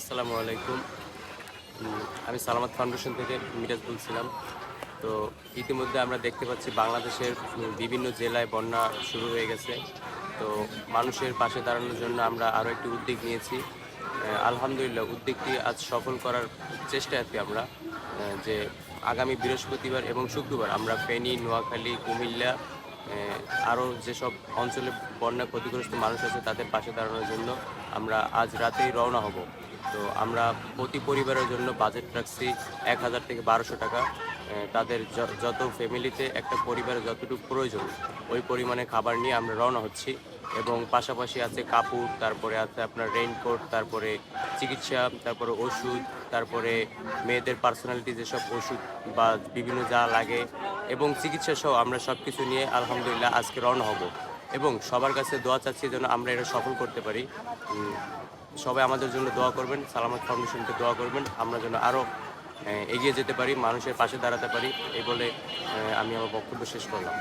আসসালামু আলাইকুম। আমি সালামত ফাউন্ডেশন থেকে মিরাজ বলছিলাম। তো ইতিমধ্যে আমরা দেখতে পাচ্ছি বাংলাদেশের বিভিন্ন জেলায় বন্যা শুরু হয়ে গেছে। তো মানুষের পাশে দাঁড়ানোর জন্য আমরা আরও একটি উদ্যোগ নিয়েছি। আলহামদুলিল্লাহ উদ্যোগটি আজ সফল করার চেষ্টায় আছি আমরা। যে আগামী বৃহস্পতিবার এবং শুক্রবার আমরা ফেনী, নোয়াখালী, কুমিল্লা আরও যেসব অঞ্চলে বন্যা ক্ষতিগ্রস্ত মানুষ আছে তাদের পাশে দাঁড়ানোর জন্য আমরা আজ রাতেই রওনা হব। তো আমরা প্রতি পরিবারের জন্য বাজেট রাখছি ১,০০০ থেকে ১,২০০ টাকা। তাদের যত ফ্যামিলিতে একটা পরিবারের যতটুকু প্রয়োজন ওই পরিমাণে খাবার নিয়ে আমরা রওনা হচ্ছি। এবং পাশাপাশি আছে কাপড়, তারপরে আছে আপনার রেইনকোট, তারপরে চিকিৎসা, তারপরে ওষুধ, তারপরে মেয়েদের পার্সোনালিটি যেসব ওষুধ বা বিভিন্ন যা লাগে এবং চিকিৎসা সহ আমরা সব কিছু নিয়ে আলহামদুলিল্লাহ আজকে রওনা হব। এবং সবার কাছে দোয়া চাচ্ছি যেন আমরা এটা সফল করতে পারি। উম, সবাই আমাদের জন্য দোয়া করবেন, সালামত ফাউন্ডেশনকে দোয়া করবেন, আমরা যেন আরও এগিয়ে যেতে পারি, মানুষের পাশে দাঁড়াতে পারি। এই বলে আমি আমার বক্তব্য শেষ করলাম।